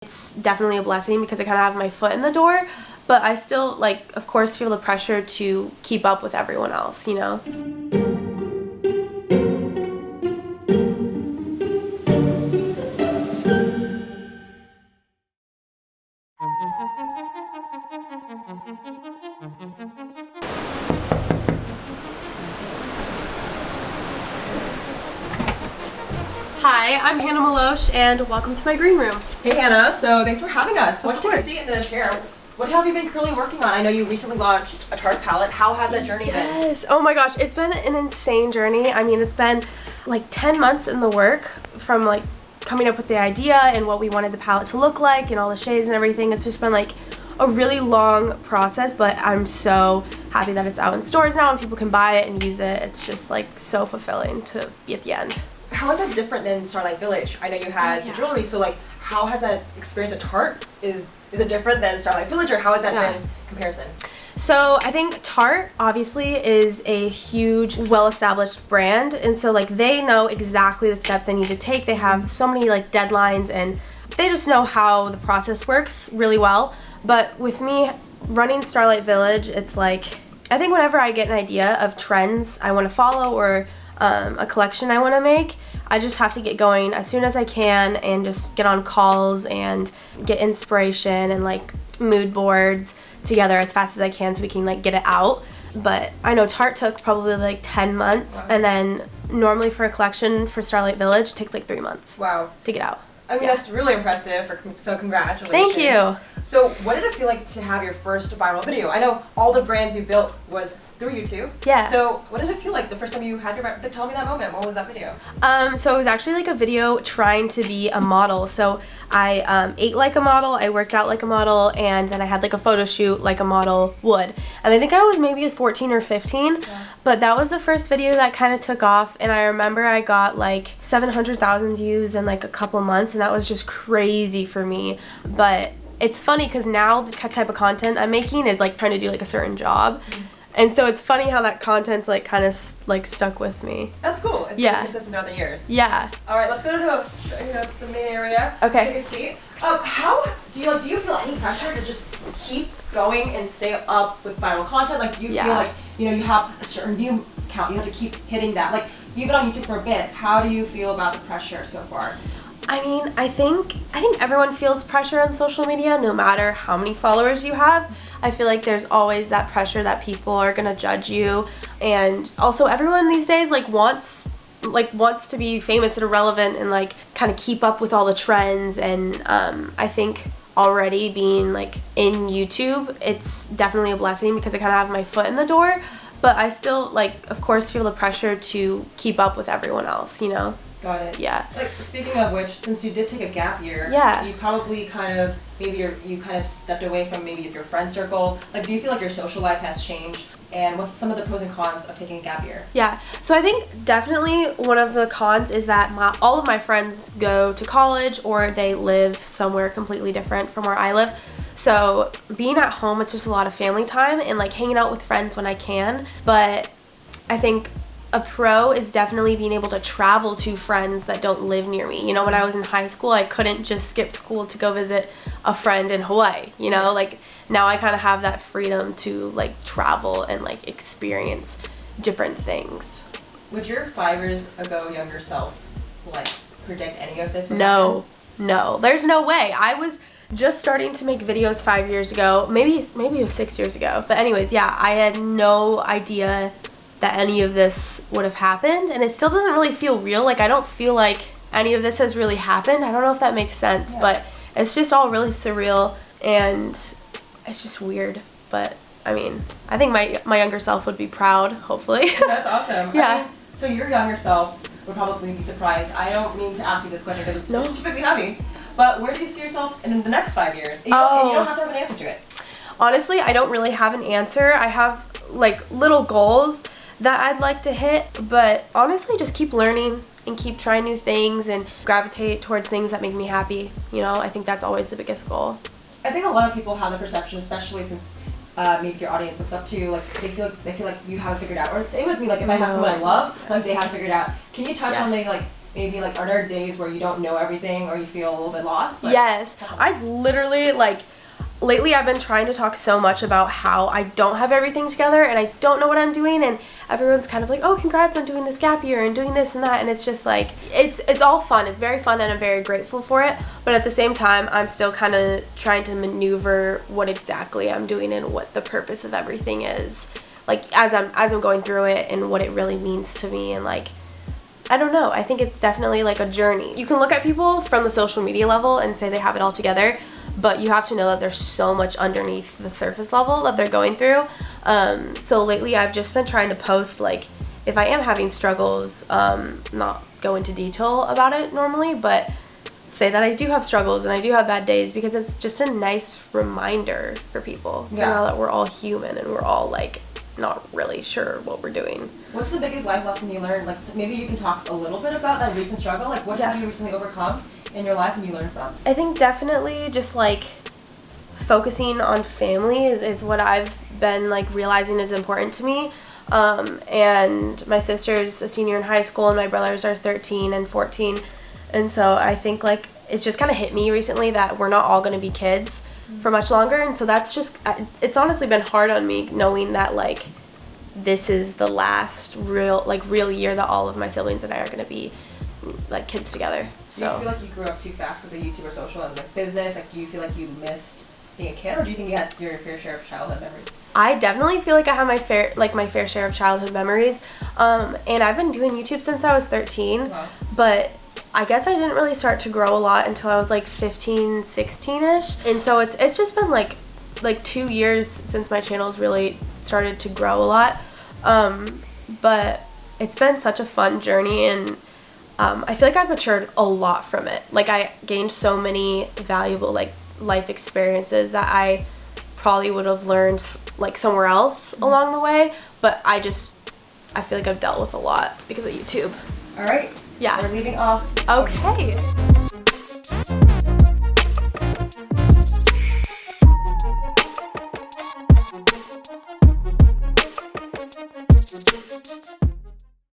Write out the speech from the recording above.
It's definitely a blessing because I kind of have my foot in the door, but I still, like, of course, feel the pressure to keep up with everyone else, you know? Hi, I'm Hannah Meloche, and welcome to my green room. Hey Hannah, so thanks for having us. Why don't you take a course. seat in the chair? What have you been currently working on? I know you recently launched a Tarte palette. How has that journey been? Yes. Oh my gosh, it's been an insane journey. I mean, it's been like 10 months in the work from like coming up with the idea and what we wanted the palette to look like and all the shades and everything. It's just been like a really long process, but I'm so happy that it's out in stores now and people can buy it and use it. It's just like so fulfilling to be at the end. How is that different than Starlight Village? I know you had jewelry, so like how has that experience at Tarte? Is it different than Starlight Village, or how has that been in comparison? So I think Tarte obviously is a huge, well-established brand, and so like they know exactly the steps they need to take. They have so many like deadlines, and they just know how the process works really well. But with me running Starlight Village, it's like I think whenever I get an idea of trends I want to follow or a collection I want to make, I just have to get going as soon as I can and just get on calls and get inspiration and like mood boards together as fast as I can so we can like get it out. But I know Tarte took probably like 10 months, and then normally for a collection for Starlight Village it takes like 3 months to get out. I mean, that's really impressive, so congratulations. Thank you. So what did it feel like to have your first viral video? I know all the brands you built was through YouTube. Yeah. So what did it feel like the first time you had tell me that moment? What was that video? So it was actually like a video trying to be a model. So I ate like a model, I worked out like a model, and then I had like a photo shoot like a model would. And I think I was maybe 14 or 15, but that was the first video that kind of took off, and I remember I got like 700,000 views in like a couple months, and that was just crazy for me. But it's funny because now the type of content I'm making is like trying to do like a certain job. And so it's funny how that content's like kind of like stuck with me. That's cool. It's been consistent throughout the years. Yeah. All right, let's go to the main area. Okay. Take a seat. How do you feel any pressure to just keep going and stay up with viral content? Like, do you feel like you have a certain view count, you have to keep hitting that? Like, you've been on YouTube for a bit. How do you feel about the pressure so far? I mean, I think everyone feels pressure on social media, no matter how many followers you have. I feel like there's always that pressure that people are gonna judge you, and also everyone these days wants to be famous and relevant and like kind of keep up with all the trends. And I think already being like in YouTube, it's definitely a blessing because I kind of have my foot in the door. But I still like, of course, feel the pressure to keep up with everyone else, you know. Got it. Yeah. Like, speaking of which, since you did take a gap year, you probably kind of you kind of stepped away from maybe your friend circle. Like, do you feel like your social life has changed? And what's some of the pros and cons of taking a gap year? Yeah, so I think definitely one of the cons is that all of my friends go to college or they live somewhere completely different from where I live. So being at home, it's just a lot of family time and like hanging out with friends when I can. But I think a pro is definitely being able to travel to friends that don't live near me. You know, when I was in high school, I couldn't just skip school to go visit a friend in Hawaii, you know? Like, now I kind of have that freedom to, like, travel and, like, experience different things. Would your 5 years ago younger self, like, predict any of this? No, there's no way. I was just starting to make videos 5 years ago, maybe it was 6 years ago. But anyways, yeah, I had no idea that any of this would have happened, and it still doesn't really feel real. Like, I don't feel like any of this has really happened. I don't know if that makes sense, but it's just all really surreal, and it's just weird. But I mean, I think my younger self would be proud, hopefully. That's awesome. Yeah. I mean, so your younger self would probably be surprised. I don't mean to ask you this question because it's keeping me happy, but where do you see yourself in the next 5 years? And you don't have to have an answer to it. Honestly, I don't really have an answer. I have like little goals that I'd like to hit, but honestly just keep learning and keep trying new things and gravitate towards things that make me happy. You know, I think that's always the biggest goal. I think a lot of people have the perception, especially since maybe your audience looks up to you, like they feel like you have it figured out. Or same with me, like if I have someone I love, like they have it figured out. Can you touch on maybe like maybe like are there days where you don't know everything or you feel a little bit lost? Like, yes. I literally like lately I've been trying to talk so much about how I don't have everything together and I don't know what I'm doing, and everyone's kind of like, oh, congrats on doing this gap year and doing this and that, and it's just like it's all fun. It's very fun and I'm very grateful for it, but at the same time I'm still kind of trying to maneuver what exactly I'm doing and what the purpose of everything is, like as I'm going through it and what it really means to me. And like I don't know, I think it's definitely like a journey. You can look at people from the social media level and say they have it all together, but you have to know that there's so much underneath the surface level that they're going through. So lately I've just been trying to post, like, if I am having struggles, not go into detail about it normally, but say that I do have struggles and I do have bad days, because it's just a nice reminder for people to know that we're all human and we're all, like, not really sure what we're doing. What's the biggest life lesson you learned? Like, so maybe you can talk a little bit about that recent struggle. Like, what have you recently overcome in your life and you learned from? I think definitely just like focusing on family is what I've been like realizing is important to me. And my sister's a senior in high school and my brothers are 13 and 14. And so I think like it's just kind of hit me recently that we're not all going to be kids for much longer. And so that's just, it's honestly been hard on me knowing that like this is the last real year that all of my siblings and I are going to be like kids together. So do you feel like you grew up too fast because of YouTube or social and like business? Like, do you feel like you missed being a kid, or do you think you had your fair share of childhood memories? I definitely feel like I have my fair share of childhood memories. And I've been doing YouTube since I was 13. Wow. But I guess I didn't really start to grow a lot until I was like 15, 16ish. And so it's just been like 2 years since my channel's really started to grow a lot. But it's been such a fun journey, and I feel like I've matured a lot from it. Like, I gained so many valuable, like, life experiences that I probably would have learned, like, somewhere else along the way. But I feel like I've dealt with a lot because of YouTube. All right. Yeah. We're leaving off. Okay.